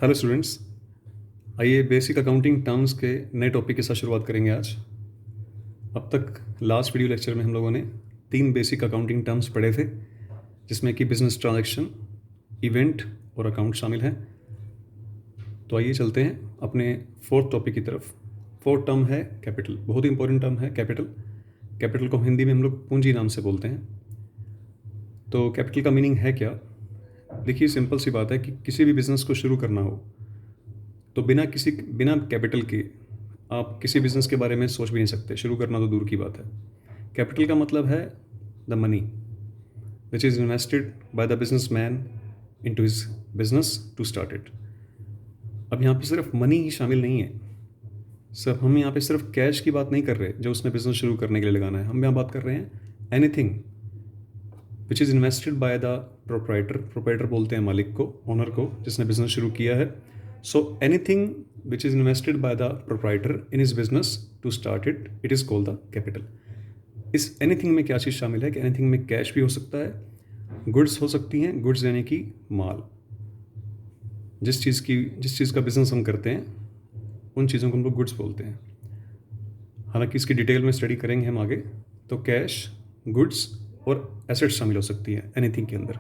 Hello students, आइए basic accounting terms के नए टॉपिक के साथ शुरुआत करेंगे आज। अब तक लास्ट वीडियो लेक्चर में हम लोगों ने 3 बेसिक अकाउंटिंग टर्म्स पढ़े थे, जिसमें कि बिजनेस ट्रांजैक्शन, इवेंट और अकाउंट शामिल हैं। तो आइए चलते हैं अपने फोर्थ टॉपिक की तरफ। फोर्थ टर्म है कैपिटल। बहुत ही इंपॉर्टेंट टर्म है कैपिटल। कैपिटल को हिंदी में हम लोग पूंजी नाम से बोलते हैं। तो कैपिटल का मीनिंग है क्या? देखिए, सिंपल सी बात है कि किसी भी बिज़नेस को शुरू करना हो तो बिना कैपिटल के आप किसी बिज़नेस के बारे में सोच भी नहीं सकते। शुरू करना तो दूर की बात है। कैपिटल का मतलब है the money which is invested by the business man into his business to start it. अब यहाँ पे सिर्फ मनी ही शामिल नहीं है। हम यहाँ पे सिर्फ कैश की बात नहीं कर रहे जो उसने बिजनेस शुरू करने के लिए लगाना है। हम यहाँ बात कर रहे हैं anything which is invested by the proprietor बोलते हैं मालिक को, ओनर को, जिसने बिजनेस शुरू किया है। So anything which is invested by the proprietor in his business to start it, it is called the capital. इस anything में क्या चीज़ शामिल है कि anything में कैश भी हो सकता है, गुड्स हो सकती हैं, गुड्स यानी कि माल। जिस चीज़ का बिजनेस हम करते हैं उन चीज़ों को हम लोग गुड्स बोलते हैं। हालांकि इसकी डिटेल में स्टडी करेंगे हम आगे। तो कैश, गुड्स और एसेट्स शामिल हो सकती हैं एनीथिंग के अंदर।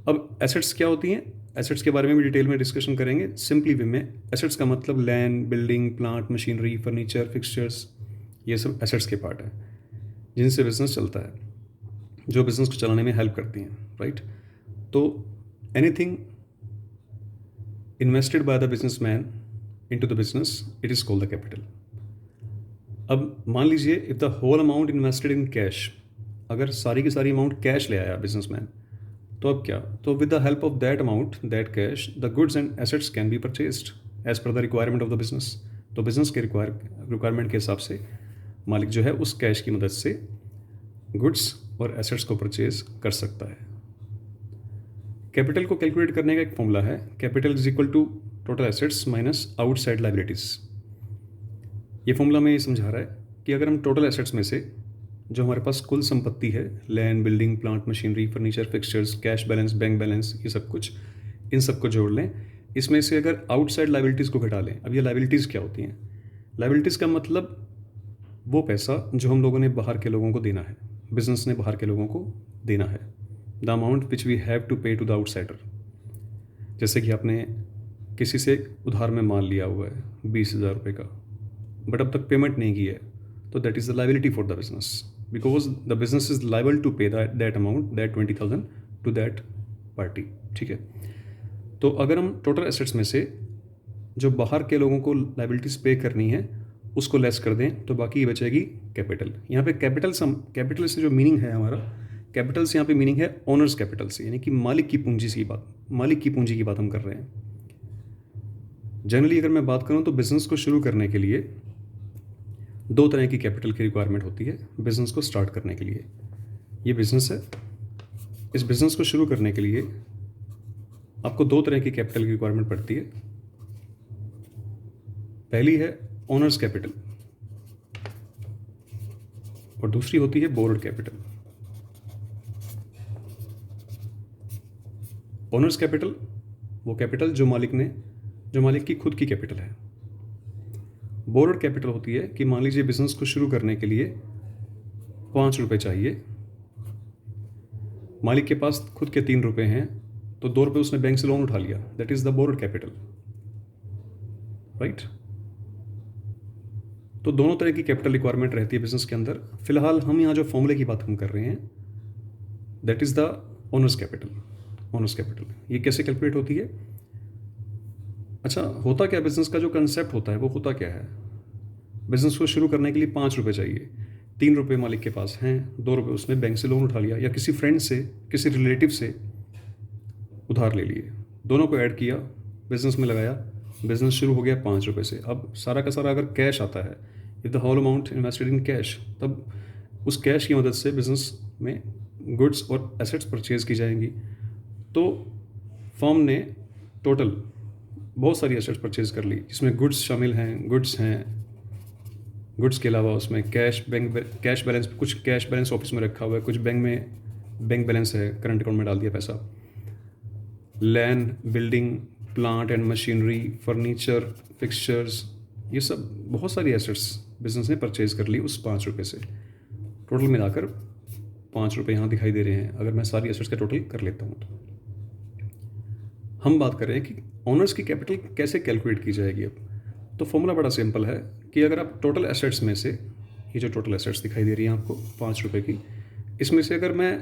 अब एसेट्स क्या होती हैं? एसेट्स के बारे में भी डिटेल में डिस्कशन करेंगे। सिंपली वे में एसेट्स का मतलब land, building, plant, machinery, furniture, fixtures, ये सब एसेट्स के पार्ट हैं जिनसे बिजनेस चलता है, जो बिजनेस को चलाने में हेल्प करती हैं, राइट। तो anything invested by the business man into the business, it is called the capital. अब मान लीजिए if the whole amount invested in cash, अगर सारी की सारी अमाउंट कैश ले आया बिजनेसमैन, तो अब क्या? तो with the help of that amount, that cash, the goods and assets can be purchased as per the requirement of the business. तो बिजनेस के रिक्वायरमेंट के हिसाब से मालिक जो है उस कैश की मदद से गुड्स और एसेट्स को परचेज कर सकता है। कैपिटल को कैलकुलेट करने का एक फॉर्मूला है, capital is equal to total assets minus outside liabilities. ये फॉर्मूला में ये समझा रहा है कि अगर हम टोटल एसेट्स में से जो हमारे पास कुल संपत्ति है, land, building, plant, machinery, furniture, fixtures, cash balance, bank balance, ये सब कुछ, इन सबको जोड़ लें। इसमें से अगर आउटसाइड लाइबिलिटीज़ को घटा लें। अब ये लाइबिलिटीज़ क्या होती हैं? लाइबिलिटीज़ का मतलब वो पैसा जो हम लोगों ने बाहर के लोगों को देना है, बिजनेस ने बाहर के लोगों को देना है, the amount which we have to pay to the outsider. जैसे कि आपने किसी से उधार में माल लिया हुआ है 20,000 रुपये का, बट अब तक पेमेंट नहीं की है, तो that is the liability for the business, because the business is liable to pay that amount, that 20,000 to that party। ठीक है। तो अगर हम टोटल एसेट्स में से जो बाहर के लोगों को लाइबिलिटीज पे करनी है उसको लेस कर दें तो बाकी बचेगी कैपिटल। यहाँ पे कैपिटल से जो मीनिंग है हमारा, कैपिटल से यहाँ पे मीनिंग है ओनर्स कैपिटल से, यानी कि मालिक की पूंजी की बात हम कर रहे हैं। जनरली अगर मैं बात करूँ तो बिजनेस को शुरू करने के लिए 2 तरह की कैपिटल की रिक्वायरमेंट होती है बिजनेस को स्टार्ट करने के लिए। ये बिजनेस है, इस बिजनेस को शुरू करने के लिए आपको 2 तरह की कैपिटल की रिक्वायरमेंट पड़ती है। पहली है ओनर्स कैपिटल और दूसरी होती है बोर्ड कैपिटल। ओनर्स कैपिटल वो कैपिटल जो मालिक की खुद की कैपिटल है। बोरोड कैपिटल होती है कि मान लीजिए बिजनेस को शुरू करने के लिए 5 रुपये चाहिए, मालिक के पास खुद के 3 रुपये हैं, तो 2 रुपये उसने बैंक से लोन उठा लिया, that is the borrowed capital, right. तो दोनों तरह की कैपिटल रिक्वायरमेंट रहती है बिजनेस के अंदर। फिलहाल हम यहाँ जो फॉर्मूले की बात हम कर रहे हैं, that is the owners capital. ये कैसे कैलकुलेट होती है? अच्छा, होता क्या बिजनेस का जो कंसेप्ट होता है वो होता क्या है? बिजनेस को शुरू करने के लिए 5 रुपये चाहिए, 3 रुपये मालिक के पास हैं, 2 रुपये उसने बैंक से लोन उठा लिया या किसी फ्रेंड से, किसी रिलेटिव से उधार ले लिए, दोनों को ऐड किया, बिजनेस में लगाया, बिजनेस शुरू हो गया 5 रुपये से। अब सारा का सारा अगर कैश आता है, if the whole amount invested in cash, तब उस कैश की मदद से बिजनेस में गुड्स और एसेट्स परचेज की जाएंगी। तो फर्म ने टोटल बहुत सारी एसेट्स परचेज कर ली, जिसमें गुड्स शामिल हैं, गुड्स के अलावा उसमें कैश बैलेंस, कुछ कैश बैलेंस ऑफिस में रखा हुआ है, कुछ बैंक बैलेंस है, करंट अकाउंट में डाल दिया पैसा, land, building, plant and machinery, furniture, fixtures, ये सब बहुत सारी एसेट्स बिजनेस ने परचेज कर ली उस 5 रुपये से। टोटल मिलाकर 5 रुपये यहाँ दिखाई दे रहे हैं अगर मैं सारी एसेट्स का टोटल कर लेता हूँ तो। हम बात कर रहे हैं कि ओनर्स की कैपिटल कैसे कैलकुलेट की जाएगी अब। तो फॉर्मूला बड़ा सिंपल है कि अगर आप टोटल एसेट्स में से, ये जो टोटल एसेट्स दिखाई दे रही हैं आपको 5 रुपये की, इसमें से अगर मैं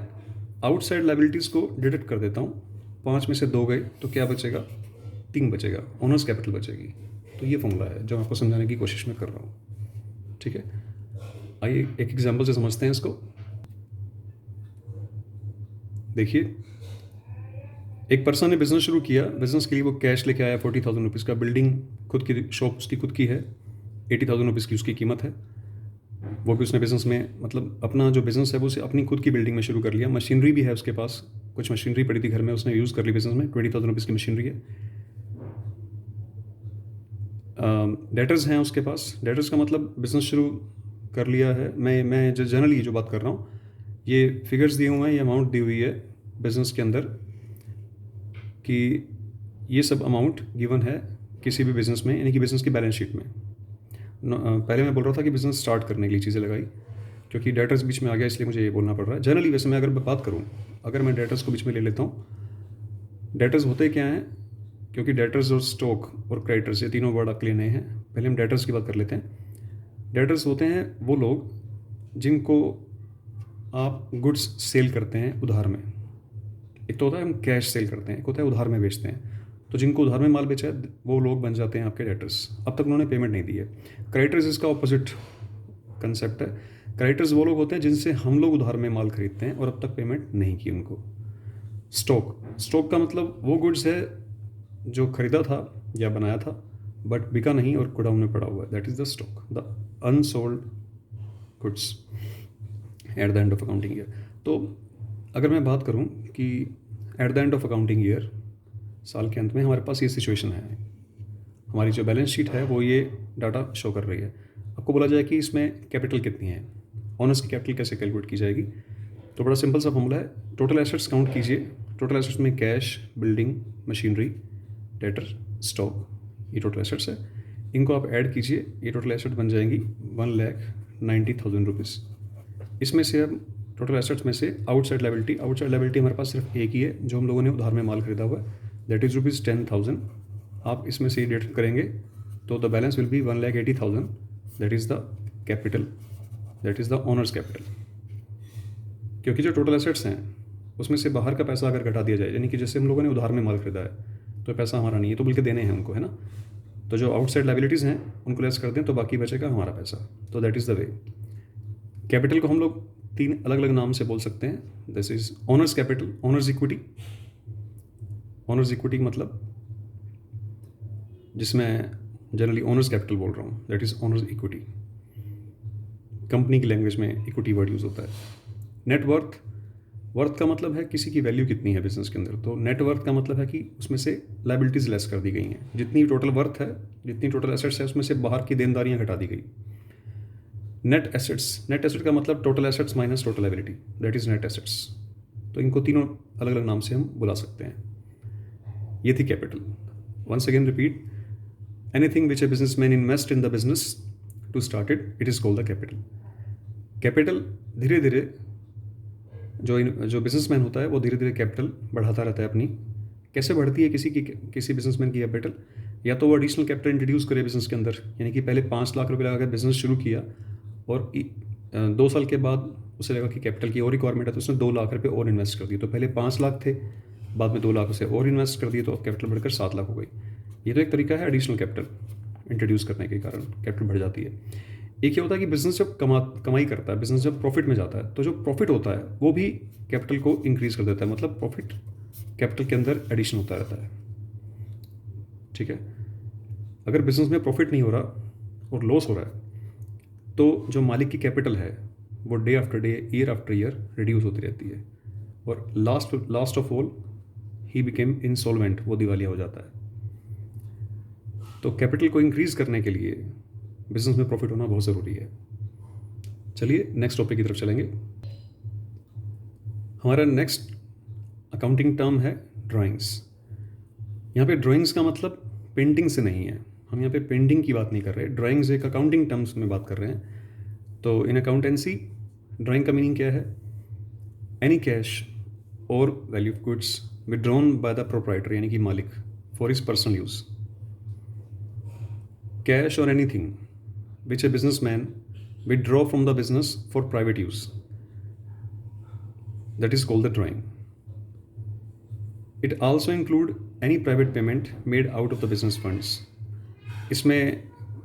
आउटसाइड लाइबिलिटीज़ को डिडक्ट कर देता हूँ, 5 में से 2 गए तो क्या बचेगा, 3 बचेगा, ओनर्स कैपिटल बचेगी। तो ये फॉर्मूला है जो आपको समझाने की कोशिश में कर रहा हूँ। ठीक है, आइए एक एग्जाम्पल से समझते हैं इसको। देखिए, एक पर्सन ने बिजनेस शुरू किया, बिजनेस के लिए वो कैश लेके आया 40,000 रुपीज़ का, बिल्डिंग खुद की, शॉप उसकी खुद की है, 80,000 रुपीज़ की उसकी कीमत है। वो भी उसने बिज़नेस में, मतलब अपना जो बिज़नेस है वो उसे अपनी खुद की बिल्डिंग में शुरू कर लिया। मशीनरी भी है उसके पास, कुछ मशीनरी पड़ी थी घर में, उसने यूज़ कर ली बिज़नेस में, 20,000 रुपीज़ की मशीनरी है। डेटर्स हैं उसके पास। डेटर्स का मतलब बिज़नेस शुरू कर लिया है। मैं जो जनरली जो बात कर रहा हूँ, ये फिगर्स दिए हुए हैं, ये अमाउंट दी हुई है बिज़नेस के अंदर कि ये सब अमाउंट गिवन है किसी भी बिज़नेस में, यानी कि बिज़नेस की बैलेंस शीट में। पहले मैं बोल रहा था कि बिज़नेस स्टार्ट करने के लिए चीज़ें लगाई, क्योंकि डेटर्स बीच में आ गया इसलिए मुझे ये बोलना पड़ रहा है। जनरली वैसे मैं अगर बात करूँ, अगर मैं डेटर्स को बीच में ले लेता हूँ, डेटर्स होते क्या हैं, क्योंकि डेटर्स और स्टॉक और क्रेडिटर्स ये तीनों वर्ड आपके लिए नए हैं, पहले हम डेटर्स की बात कर लेते हैं। डेटर्स होते हैं वो लोग जिनको आप गुड्स सेल करते हैं उधार में। एक तो होता है हम कैश सेल करते हैं, एक होता है उधार में बेचते हैं। तो जिनको उधार में माल बेचा है वो लोग बन जाते हैं आपके डेटर्स। अब तक उन्होंने पेमेंट नहीं दी है। क्रेडिटर्स इसका ऑपोजिट कंसेप्ट है। क्रेडिटर्स वो लोग होते हैं जिनसे हम लोग उधार में माल खरीदते हैं और अब तक पेमेंट नहीं की उनको। स्टॉक का मतलब वो गुड्स है जो खरीदा था या बनाया था बट बिका नहीं और गोडाउन में पड़ा हुआ है, that is the stock, the unsold goods at the end of accounting year. तो अगर मैं बात करूं कि at the end of accounting year, साल के अंत में हमारे पास ये सिचुएशन है, हमारी जो बैलेंस शीट है वो ये डाटा शो कर रही है। आपको बोला जाए कि इसमें कैपिटल कितनी है, ऑनर्स की कैपिटल कैसे कैलकुलेट की जाएगी। तो बड़ा सिंपल सा फॉर्मूला है, टोटल एसेट्स काउंट कीजिए। टोटल एसेट्स में cash, building, machinery, debtor, stock, ये टोटल एसेट्स है। इनको आप ऐड कीजिए, ये टोटल एसेट बन जाएंगी 1,90,000 रुपीज़। इसमें से अब टोटल एसेट्स में से आउटसाइड लाइबिलिटी हमारे पास सिर्फ एक ही है जो हम लोगों ने उधार में माल खरीदा हुआ है, दैट इज़ ₹10,000। आप इसमें से डिडक्ट करेंगे तो the balance will be 1,80,000, that is the capital, that is the owners capital. क्योंकि जो टोटल एसेट्स हैं उसमें से बाहर का पैसा अगर घटा दिया जाए, यानी कि जैसे हम लोगों ने उधार में माल खरीदा है तो पैसा हमारा नहीं है, तो बल्कि देने हैं उनको, है ना। तो जो आउटसाइड लाइबिलिटीज़ हैं उनको लेस कर दें तो बाकी बचेगा हमारा पैसा। तो that is the way. Capital को हम लोग 3 अलग अलग नाम से बोल सकते हैं। This is owners capital, owners equity. Owners equity मतलब जिसमें जनरली ओनर्स कैपिटल बोल रहा हूँ, that is owners equity. Company की लैंग्वेज में इक्विटी वर्ड यूज़ होता है। नेट वर्थ, वर्थ का मतलब है किसी की वैल्यू कितनी है बिजनेस के अंदर। तो नेट वर्थ का मतलब है कि उसमें से लाइबिलिटीज़ लेस कर दी गई हैं, जितनी टोटल वर्थ है, जितनी टोटल एसेट्स है उसमें से बाहर की देनदारियाँ घटा दी गई। नेट एसेट्स, नेट एसेट का मतलब total assets minus total liability, that is net assets. तो इनको तीनों अलग अलग नाम से हम बुला सकते हैं। ये थी capital. Once again repeat, anything which a businessman invest in the business to start it, it is called the capital. Capital धीरे धीरे जो बिजनेसमैन होता है वो धीरे धीरे कैपिटल बढ़ाता रहता है अपनी। कैसे बढ़ती है किसी बिजनेसमैन की कैपिटल, या तो वो एडिशनल कैपिटल इंट्रोड्यूस करे बिजनेस के अंदर, यानी कि पहले 5 लाख रुपए लगाकर बिजनेस शुरू किया और 2 साल के बाद उसे लगा कि कैपिटल की और रिक्वायरमेंट है तो उसने 2 लाख रुपए और इन्वेस्ट कर दिए। तो पहले 5 लाख थे, बाद में 2 लाख उसे और इन्वेस्ट कर दिए, तो कैपिटल बढ़कर 7 लाख हो गई। ये तो एक तरीका है एडिशनल कैपिटल इंट्रोड्यूस करने के कारण कैपिटल बढ़ जाती है। एक ये होता है कि बिजनेस जब कमाई करता है, बिजनेस जब प्रॉफिट में जाता है, तो जो प्रॉफिट होता है वो भी कैपिटल को इंक्रीज कर देता है, मतलब प्रॉफिट कैपिटल के अंदर एडिशन होता रहता है। ठीक है, अगर बिजनेस में प्रॉफिट नहीं हो रहा और लॉस हो रहा है तो जो मालिक की कैपिटल है वो day after day, year after year reduce होती रहती है और last of all he became insolvent, वो दिवालिया हो जाता है। तो कैपिटल को इंक्रीज करने के लिए बिजनेस में प्रॉफिट होना बहुत ज़रूरी है। चलिए नेक्स्ट टॉपिक की तरफ चलेंगे। हमारा नेक्स्ट अकाउंटिंग टर्म है ड्राइंग्स। यहाँ पे ड्राइंग्स का मतलब पेंटिंग से नहीं है, हम यहाँ पे पेंटिंग की बात नहीं कर रहे, ड्राइंग्स एक अकाउंटिंग टर्म्स में बात कर रहे हैं। तो इन अकाउंटेंसी ड्राइंग का मीनिंग क्या है? एनी कैश और value of goods withdrawn by the proprietor यानी कि मालिक for his personal use, cash और anything which a businessman withdraw from the business for private use, that is called the drawing. It also include any private payment made out of the business funds. इसमें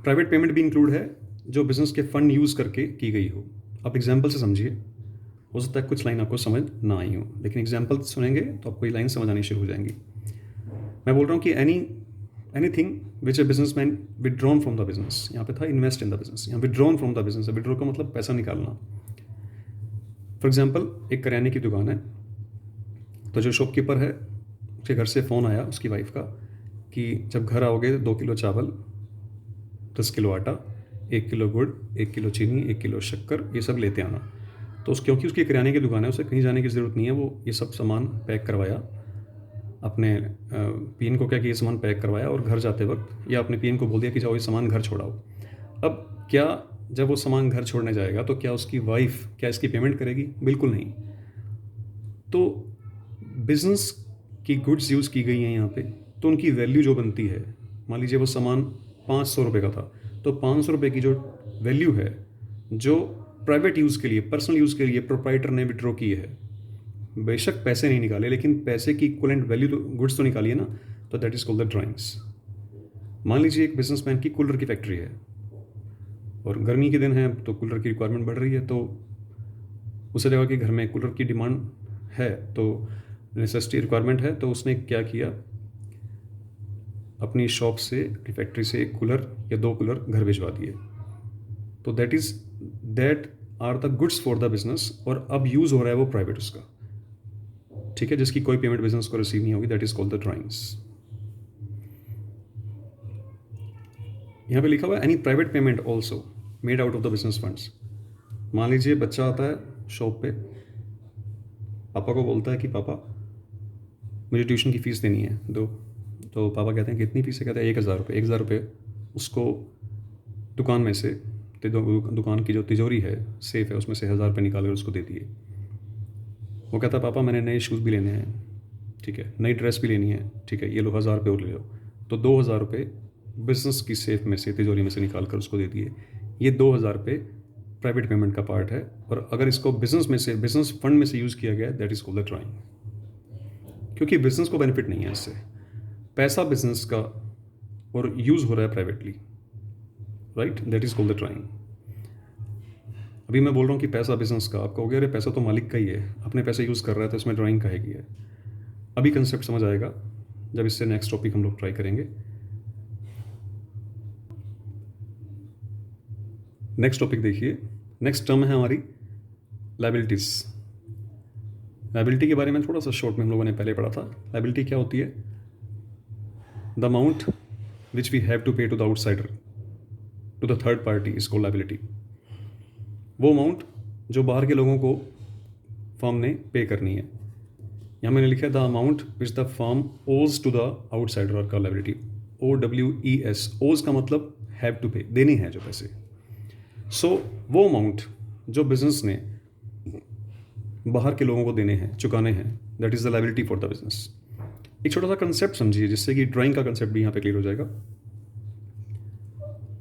private payment भी include है जो business के fund use करके की गई हो। आप एग्जाम्पल से समझिए, हो सकता है कुछ लाइन आपको समझ ना आई हो, लेकिन एग्जाम्पल सुनेंगे तो आपको ये लाइन समझ आनी शुरू हो जाएंगी। मैं बोल रहा हूँ कि anything which a businessman withdrawn from the business, यहाँ पे था इन्वेस्ट इन द बिजनेस, यहाँ withdrawn from the business, withdraw का मतलब पैसा निकालना। फॉर एग्जाम्पल एक करियाने की दुकान है, तो जो शॉपकीपर है उसके घर से फ़ोन आया उसकी वाइफ का कि जब घर आओगे 2 किलो चावल, 10 किलो आटा, 1 किलो गुड़, 1 किलो चीनी, 1 किलो शक्कर, ये सब लेते आना। तो क्योंकि उसकी किराने की दुकान है, उसे कहीं जाने की ज़रूरत नहीं है, वो ये सब सामान पैक करवाया, अपने पीएन को क्या कि ये सामान पैक करवाया और घर जाते वक्त या अपने पीएन को बोल दिया कि जाओ ये सामान घर छोड़ाओ। अब क्या जब वो सामान घर छोड़ने जाएगा तो क्या उसकी वाइफ क्या इसकी पेमेंट करेगी? बिल्कुल नहीं। तो बिजनेस की गुड्स यूज़ की गई हैं यहाँ पे, तो उनकी वैल्यू जो बनती है, मान लीजिए वो सामान 500 रुपये का था, तो 500 रुपये की जो वैल्यू है जो प्राइवेट यूज़ के लिए, पर्सनल यूज़ के लिए प्रोप्राइटर ने विड्रॉ की है, बेशक पैसे नहीं निकाले लेकिन पैसे की इक्वलेंट वैल्यू तो गुड्स तो निकाली है ना, तो that is called the drawings. मान लीजिए एक बिजनेसमैन की कूलर की फैक्ट्री है और गर्मी के दिन है तो कूलर की रिक्वायरमेंट बढ़ रही है, तो उसे लगा कि घर में कूलर की डिमांड है, तो नेसेसिटी रिक्वायरमेंट है, तो उसने क्या किया, अपनी शॉप से, अपनी फैक्ट्री से एक कूलर या 2 कूलर घर भिजवा दिए। तो that are the goods for the business, और अब यूज़ हो रहा है वो प्राइवेट उसका, ठीक है, जिसकी कोई पेमेंट बिजनेस को रिसीव नहीं होगी, that is called the drawings. यहाँ पे लिखा हुआ है any private payment also made out of the business funds. मान लीजिए बच्चा आता है शॉप पे, पापा को बोलता है कि पापा मुझे ट्यूशन की फ़ीस देनी है दो, तो पापा कहते हैं कितनी फ़ीस है? कहते हैं 1000 रुपये। 1000 रुपये उसको दुकान में से, दुकान की जो तिजोरी है, सेफ है, उसमें से 1000 रुपये निकाल कर उसको दे दिए। वो कहता है पापा मैंने नए शूज़ भी लेने हैं, ठीक है, नई ड्रेस भी लेनी है, ठीक है, ये लो 1000 रुपये और ले लो। तो 2000 रुपये बिजनेस की सेफ में से, तिजोरी में से निकाल कर उसको दे दिए। ये 2000 रुपये प्राइवेट पेमेंट का पार्ट है, और अगर इसको बिजनेस में से, बिजनेस फंड में से यूज़ किया गया, that is called the drawing, क्योंकि बिजनेस को बेनिफिट नहीं है इससे, पैसा बिजनेस का और यूज़ हो रहा है privately, right, that is called the drawing. अभी मैं बोल रहा हूँ कि पैसा बिजनेस का, आप कहोगे अरे पैसा तो मालिक का ही है, अपने पैसे यूज़ कर रहा है तो इसमें ड्राइंग काहे की है। अभी कंसेप्ट समझ आएगा जब इससे नेक्स्ट टॉपिक हम लोग ट्राई करेंगे। नेक्स्ट टॉपिक देखिए, नेक्स्ट टर्म है हमारी लायबिलिटीज़। लायबिलिटी के बारे में थोड़ा सा शॉर्ट में हम लोगों ने पहले पढ़ा था। लायबिलिटी क्या होती है? The amount which we have to pay to the outsider, to the third party is called liability. वो अमाउंट जो बाहर के लोगों को फर्म ने पे करनी है। यहाँ मैंने लिखा है the amount which the firm ओज टू द आउटसाइडर का लायबिलिटी, OWES। ओज का मतलब हैव टू पे, देने हैं जो पैसे। सो वो अमाउंट जो बिजनेस ने बाहर के लोगों को देने हैं, चुकाने हैं, that is the liability for the business. एक छोटा सा कंसेप्ट समझिए जिससे कि ड्राइंग का कंसेप्ट भी यहाँ पे क्लियर हो जाएगा।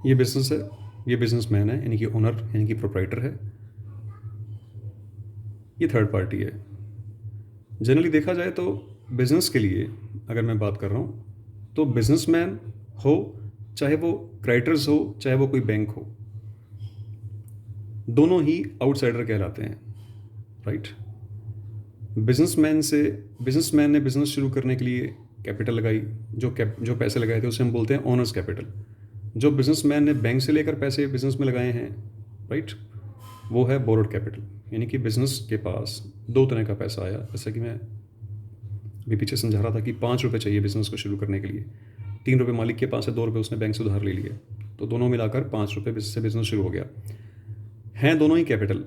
ये बिजनेस है, ये बिजनेसमैन है, यानी कि ओनर, यानी कि प्रोप्राइटर है, ये थर्ड पार्टी है। जनरली देखा जाए तो बिजनेस के लिए अगर मैं बात कर रहा हूँ तो बिजनेसमैन हो, चाहे वो क्रेडिटर्स हो, चाहे वो कोई बैंक हो, दोनों ही आउटसाइडर कहलाते हैं, राइट। बिजनेसमैन ने बिजनेस शुरू करने के लिए कैपिटल लगाई, जो पैसे लगाए थे उसे हम बोलते हैं ओनर्स कैपिटल। जो बिजनेसमैन ने बैंक से लेकर पैसे बिजनेस में लगाए हैं, राइट, वो है बोरोड कैपिटल, यानी कि बिजनेस के पास 2 तरह का पैसा आया। जैसे कि मैं अभी पीछे समझा रहा था कि 5 रुपये चाहिए बिजनेस को शुरू करने के लिए, 3 रुपये मालिक के पास है, 2 रुपये उसने बैंक से उधार ले लिए, तो दोनों मिलाकर 5 रुपये से बिजनेस शुरू हो गया। हैं दोनों ही कैपिटल,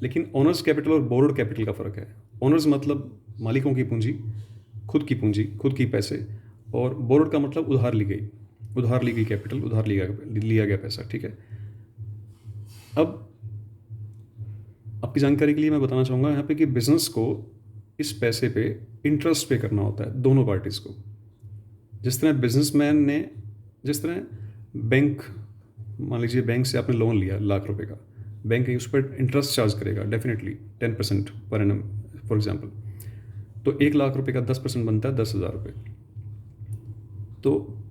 लेकिन ओनर्स कैपिटल और बोरोड कैपिटल का फ़र्क है। ओनर्स मतलब मालिकों की पूंजी, खुद की पूंजी, खुद की पैसे, और बोरोड का मतलब उधार ली गई कैपिटल, उधार लिया गया पैसा, ठीक है। अब आपकी जानकारी के लिए मैं बताना चाहूँगा यहाँ पे कि बिजनेस को इस पैसे पे इंटरेस्ट पे करना होता है दोनों पार्टीज़ को। जिस तरह बैंक, मान लीजिए बैंक से आपने लोन लिया ₹1,00,000 का, बैंक उस पर इंटरेस्ट चार्ज करेगा definitely 10% per annum for example. तो ₹1,00,000 का 10% बनता है ₹10,000। तो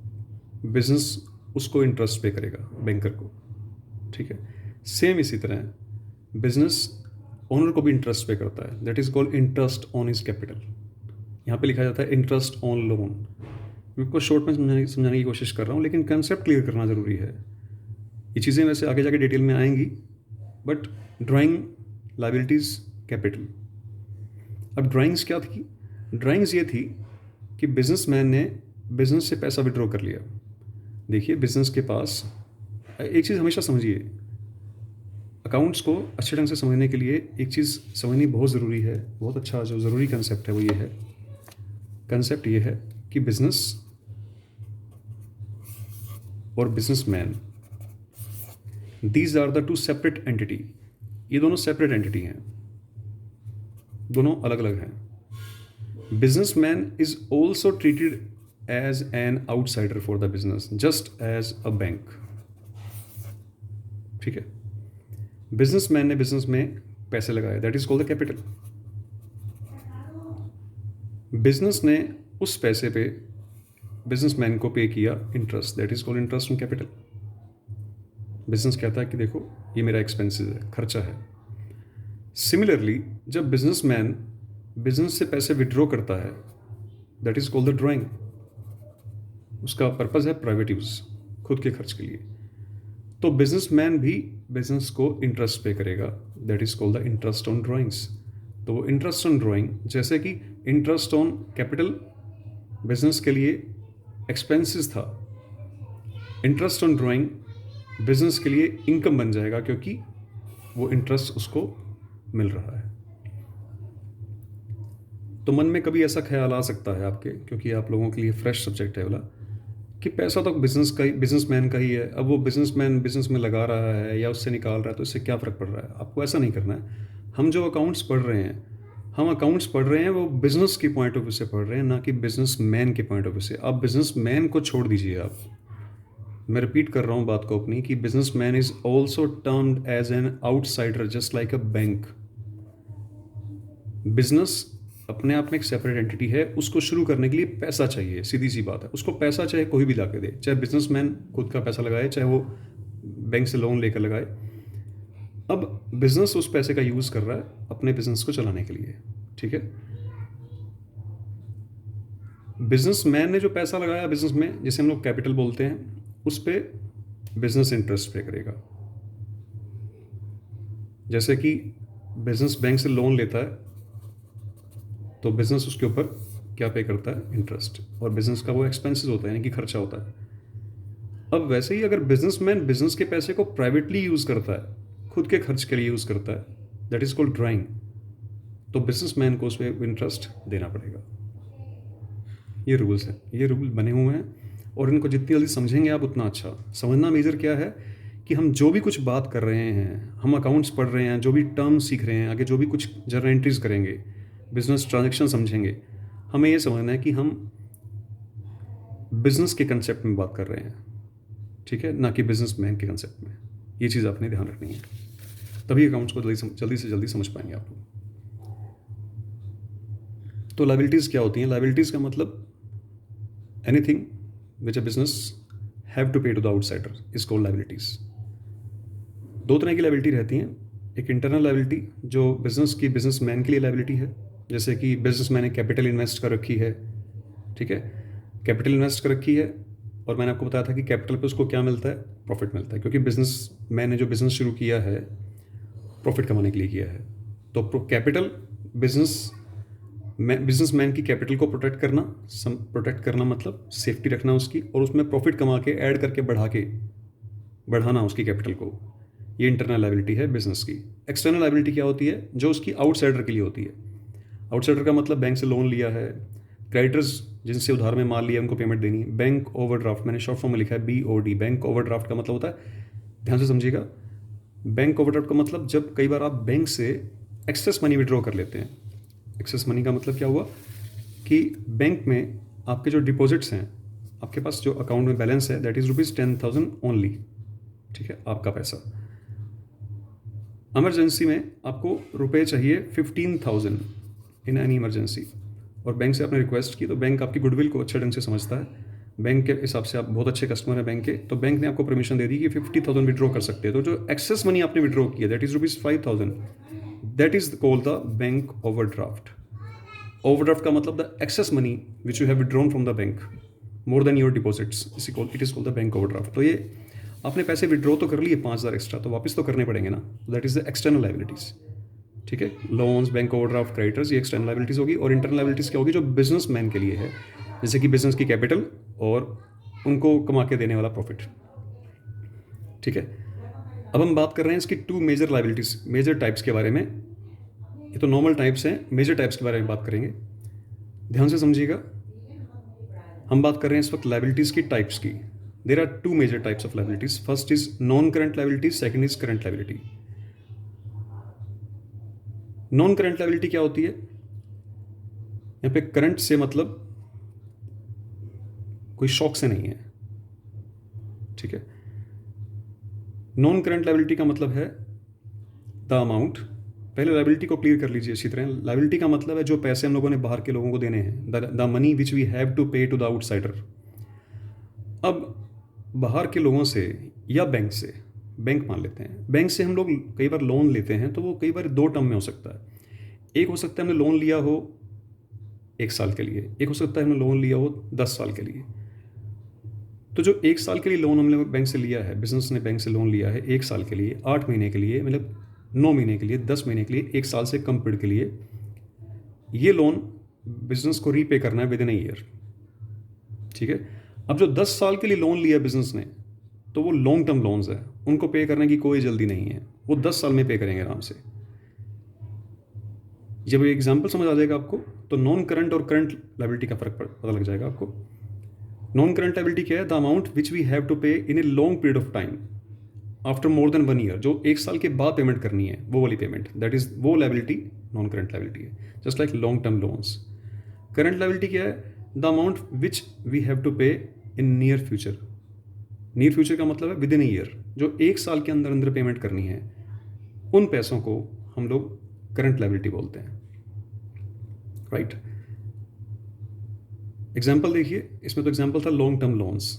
बिजनेस उसको इंटरेस्ट पे करेगा बैंकर को, ठीक है। सेम इसी तरह बिजनेस ओनर को भी इंटरेस्ट पे करता है, that is called interest on his capital. यहाँ पे लिखा जाता है इंटरेस्ट ऑन लोन। मैं आपको शॉर्ट में समझाने की कोशिश कर रहा हूँ, लेकिन कंसेप्ट क्लियर करना ज़रूरी है। ये चीज़ें वैसे आगे जाके डिटेल में आएंगी, बट ड्राइंग लायबिलिटीज़ कैपिटल। अब ड्राइंग्स क्या थी? ड्राइंग्स ये थी कि बिजनेसमैन ने बिजनेस से पैसा विड्रॉ कर लिया। देखिए बिजनेस के पास एक चीज़ हमेशा समझिए, अकाउंट्स को अच्छे ढंग से समझने के लिए एक चीज़ समझनी बहुत ज़रूरी है। बहुत अच्छा जो ज़रूरी कंसेप्ट है वो ये है, कंसेप्ट ये है कि बिजनेस और businessman, these are the two separate entity. ये दोनों सेपरेट एंटिटी हैं, दोनों अलग अलग हैं। Businessman is also treated as an outsider for the business, just as a bank, ठीक है। बिजनेसमैन ने बिजनेस में पैसे लगाए, that is called the capital. Business ने उस पैसे पे बिजनेसमैन को पे किया interest, that is called interest on capital. Business कहता है कि देखो ये मेरा एक्सपेंसेस है, खर्चा है। सिमिलरली जब बिजनेसमैन बिजनेस से पैसे विड्रॉ करता है, that is called the drawing. उसका पर्पज है प्राइवेट यूज, खुद के खर्च के लिए। तो बिजनेसमैन भी बिजनेस को इंटरेस्ट पे करेगा, that is called the interest on drawings. तो वो इंटरेस्ट ऑन ड्राइंग, जैसे कि इंटरेस्ट ऑन कैपिटल बिजनेस के लिए एक्सपेंसेस था, इंटरेस्ट ऑन ड्राइंग बिजनेस के लिए इनकम बन जाएगा, क्योंकि वो इंटरेस्ट उसको मिल रहा है। तो मन में कभी ऐसा ख्याल आ सकता है आपके, क्योंकि आप लोगों के लिए फ्रेश सब्जेक्ट है वाला, कि पैसा तो बिजनेस का ही, बिजनेसमैन का ही है। अब वो बिजनेसमैन बिजनेस में लगा रहा है या उससे निकाल रहा है, तो इससे क्या फ़र्क पड़ रहा है? आपको ऐसा नहीं करना है। हम जो अकाउंट्स पढ़ रहे हैं, वो बिजनेस के पॉइंट ऑफ व्यू से पढ़ रहे हैं, ना कि बिजनेसमैन के पॉइंट ऑफ व्यू से। आप बिजनेसमैन को छोड़ दीजिए। आप, मैं रिपीट कर रहा हूँ बात को अपनी, कि businessman is also termed as an outsider just like a bank. Business अपने आप में एक सेपरेट एंटिटी है, उसको शुरू करने के लिए पैसा चाहिए, सीधी सी बात है। उसको पैसा चाहे कोई भी ला के दे, चाहे बिजनेसमैन खुद का पैसा लगाए, चाहे वो बैंक से लोन लेकर लगाए। अब बिजनेस उस पैसे का यूज़ कर रहा है अपने बिजनेस को चलाने के लिए, ठीक है। बिजनेसमैन ने जो पैसा लगाया बिजनेस में, जिसे हम लोग कैपिटल बोलते हैं, उस पर बिजनेस इंटरेस्ट पे करेगा। जैसे कि बिजनेस बैंक से लोन लेता है, तो बिजनेस उसके ऊपर क्या पे करता है? इंटरेस्ट। और बिजनेस का वो एक्सपेंसेस होता है, यानी कि खर्चा होता है। अब वैसे ही अगर बिजनेसमैन बिजनेस के पैसे को प्राइवेटली यूज़ करता है, खुद के खर्च के लिए यूज़ करता है, दैट इज कॉल्ड ड्राइंग, तो बिजनेसमैन को उसमें इंटरेस्ट देना पड़ेगा। ये रूल्स हैं, ये रूल बने हुए हैं, और इनको जितनी जल्दी समझेंगे आप उतना अच्छा। समझना मेजर क्या है कि हम जो भी कुछ बात कर रहे हैं, हम अकाउंट्स पढ़ रहे हैं, जो भी टर्म सीख रहे हैं, आगे जो भी कुछ जर्नल एंट्रीज करेंगे, बिजनेस ट्रांजैक्शन समझेंगे, हमें ये समझना है कि हम बिजनेस के कंसेप्ट में बात कर रहे हैं, ठीक है, ना कि बिजनेसमैन के कंसेप्ट में। ये चीज़ आपने ध्यान रखनी है, तभी अकाउंट्स को जल्दी से जल्दी समझ पाएंगे आप लोग। तो लायबिलिटीज़ क्या होती हैं? लायबिलिटीज़ का मतलब anything which a business have to pay to the outsider is called liabilities. दो तरह की लायबिलिटी रहती हैं। एक इंटरनल लायबिलिटी जो बिजनेस की बिजनेसमैन के लिए लायबिलिटी है, जैसे कि बिजनेसमैन ने कैपिटल इन्वेस्ट कर रखी है, ठीक है, कैपिटल इन्वेस्ट कर रखी है, और मैंने आपको बताया था कि कैपिटल पे उसको क्या मिलता है? प्रॉफिट मिलता है, क्योंकि बिजनेसमैन ने जो बिजनेस शुरू किया है प्रॉफिट कमाने के लिए किया है। तो कैपिटल बिजनेसमैन की कैपिटल को प्रोटेक्ट करना मतलब सेफ्टी रखना उसकी, और उसमें प्रॉफिट कमा के ऐड करके बढ़ाना उसकी कैपिटल को। ये इंटरनल लायबिलिटी है बिजनेस की। एक्सटर्नल लायबिलिटी क्या होती है? जो उसकी आउटसाइडर के लिए होती है। आउटसाइडर का मतलब बैंक से लोन लिया है, क्रेडिटर्स जिनसे उधार में माल लिया उनको पेमेंट देनी है। बैंक ओवरड्राफ्ट मैंने शॉर्ट फॉर्म में लिखा है BOD। बैंक ओवरड्राफ्ट का मतलब होता है, ध्यान से समझिएगा, बैंक ओवरड्राफ्ट का मतलब जब कई बार आप बैंक से एक्सेस मनी विड्रॉ कर लेते हैं। एक्सेस मनी का मतलब क्या हुआ कि बैंक में आपके जो डिपॉजिट्स हैं, आपके पास जो अकाउंट में बैलेंस है दैट इज़ ₹10,000 ओनली, ठीक है, आपका पैसा। इमरजेंसी में आपको रुपए चाहिए 15,000 इन एनी इमरजेंसी, और बैंक से आपने रिक्वेस्ट की, तो बैंक आपकी गुडविल को अच्छे ढंग से समझता है, बैंक के हिसाब से आप बहुत अच्छे कस्टमर हैं बैंक के, तो बैंक ने आपको परमिशन दे दी कि 50,000 विड्रॉ कर सकते हैं। तो जो एक्सेस मनी आपने विड्रॉ किया that is ₹5,000, that is called the bank overdraft. Overdraft का मतलब the excess money which you have withdrawn from the bank more than your deposits, it is called the bank overdraft. तो ये आपने पैसे withdraw तो कर लिए 5,000 एक्स्ट्रा, तो वापस तो करने पड़ेंगे ना, that is the external liabilities, ठीक है। लोन्स, बैंक ओवरड्राफ्ट, क्रेडिटर्स, ये एक्सटर्नल लाइबिलिटीज होगी। और इंटरनल लाइबिलिटीज क्या होगी, जो बिजनेसमैन के लिए है, जैसे कि बिजनेस की कैपिटल और उनको कमा के देने वाला प्रॉफिट, ठीक है। अब हम बात कर रहे हैं इसकी 2 मेजर लाइबिलिटीज, मेजर टाइप्स के बारे में। ये तो नॉर्मल टाइप्स हैं, मेजर टाइप्स के बारे में बात करेंगे, ध्यान से समझिएगा। हम बात कर रहे हैं इस वक्त लाइबिलिटीज की टाइप्स की। There are 2 major types of liabilities. First is non current liabilities, second is current liability. Non current liability क्या होती है, यहाँ पे करंट से मतलब कोई शौक से नहीं है, ठीक है। नॉन करंट लाइबिलिटी का मतलब है द अमाउंट, पहले लाइबिलिटी को क्लियर कर लीजिए अच्छी तरह। लाइबिलिटी का मतलब है जो पैसे हम लोगों ने बाहर के लोगों को देने हैं, the money which we have to pay to the outsider. अब बाहर के लोगों से या बैंक से, बैंक मान लेते हैं, बैंक से हम लोग कई बार लोन लेते हैं, तो वो कई बार 2 टर्म में हो सकता है। एक हो सकता है हमने लोन लिया हो 1 साल के लिए, एक हो सकता है हमने लोन लिया हो 10 साल के लिए। तो जो 1 साल के लिए लोन हमने बैंक से लिया है, बिजनेस ने बैंक से लोन लिया है 1 साल के लिए, 8 महीने के लिए, मतलब 9 महीने के लिए, 10 महीने के लिए, 1 साल से कम पीरियड के लिए, ये लोन बिजनेस को रीपे करना है विद इन अ ईयर, ठीक है। अब जो 10 साल के लिए लोन लिया बिजनेस ने, तो वो लॉन्ग टर्म लोन्स है, उनको पे करने की कोई जल्दी नहीं है, वो 10 साल में पे करेंगे आराम से। जब ये एग्जाम्पल समझ आ जाएगा आपको, तो नॉन करंट और करंट लाइबिलिटी का फर्क पता लग जाएगा आपको। नॉन करंट लाइबिलिटी क्या है, the amount which we have to pay in a long period of time after more than 1 year, जो 1 साल के बाद पेमेंट करनी है, वो वाली पेमेंट, दैट इज वो लाइबिलिटी नॉन करंट लाइबिलिटी है, just like long term loans. Current liability क्या है, the amount which we have to pay in near future. Near future का मतलब है विद इन अ ईयर, जो 1 साल के अंदर अंदर पेमेंट करनी है, उन पैसों को हम लोग करंट लाइबिलिटी बोलते हैं, राइट। एग्जाम्पल देखिए, इसमें तो एग्जाम्पल था लॉन्ग टर्म लोन्स,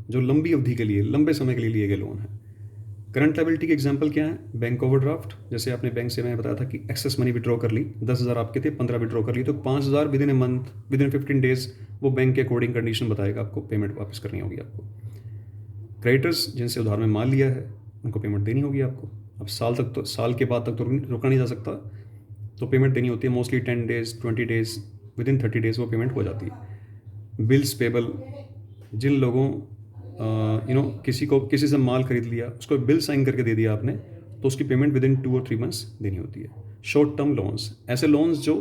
जो लंबी अवधि के लिए, लंबे समय के लिए लिए गए लोन है। करंट लाइबिलिटी के एग्जाम्पल क्या है, बैंक ओवरड्राफ्ट, जैसे आपने बैंक से, मैंने बताया था कि एक्सेस मनी विड्रॉ कर ली, 10,000 आपके थे, 15 विड्रॉ कर ली, तो 5,000 with in a month, with in 15 days वो बैंक के अकॉर्डिंग कंडीशन बताएगा, आपको पेमेंट वापस करनी होगी आपको। क्रेडिटर्स जिनसे उधार में माल लिया है, उनको पेमेंट देनी होगी आपको। अब साल के बाद तक तो रुका नहीं जा सकता, तो पेमेंट देनी होती है mostly 10 days, 20 days, with in 30 days वो पेमेंट हो जाती है। बिल्स पेबल, जिन लोगों किसी से माल खरीद लिया, उसको बिल साइन करके दे दिया आपने, तो उसकी पेमेंट विद इन 2 और 3 मंथ्स देनी होती है। शॉर्ट टर्म लोन्स, ऐसे लोन्स जो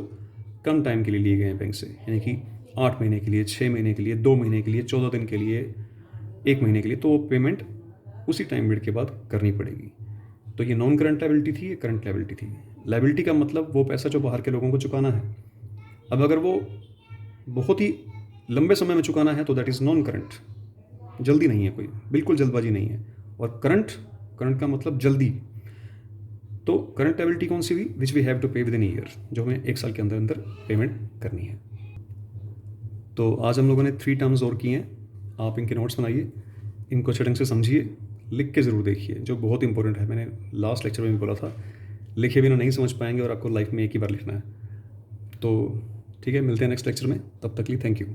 कम टाइम के लिए लिए गए हैं बैंक से, यानी कि 8 महीने के लिए, 6 महीने के लिए, 2 महीने के लिए, 14 दिन के लिए, 1 महीने के लिए, तो वो पेमेंट उसी टाइम पीरियड के बाद करनी पड़ेगी। तो ये नॉन करंट लायबिलिटी थी, ये करंट लायबिलिटी थी। लायबिलिटी का मतलब वो पैसा जो बाहर के लोगों को चुकाना है। अब अगर वो बहुत ही लंबे समय में चुकाना है तो दैट इज़ नॉन करंट, जल्दी नहीं है, कोई बिल्कुल जल्दबाजी नहीं है। और करंट का मतलब जल्दी। तो करंट लायबिलिटी कौन सी हुई, विच वी हैव टू पे विद इन ईयर, जो हमें 1 साल के अंदर अंदर पेमेंट करनी है। तो आज हम लोगों ने 3 टर्म्स और किए हैं, आप इनके नोट्स बनाइए, इनको अच्छे ढंग से समझिए, लिख के ज़रूर देखिए, जो बहुत इंपॉर्टेंट है। मैंने लास्ट लेक्चर में भी बोला था, लिखे बिना नहीं समझ पाएंगे और आपको लाइफ में एक ही बार लिखना है। तो ठीक है, मिलते हैं नेक्स्ट लेक्चर में, तब तक के लिए थैंक यू।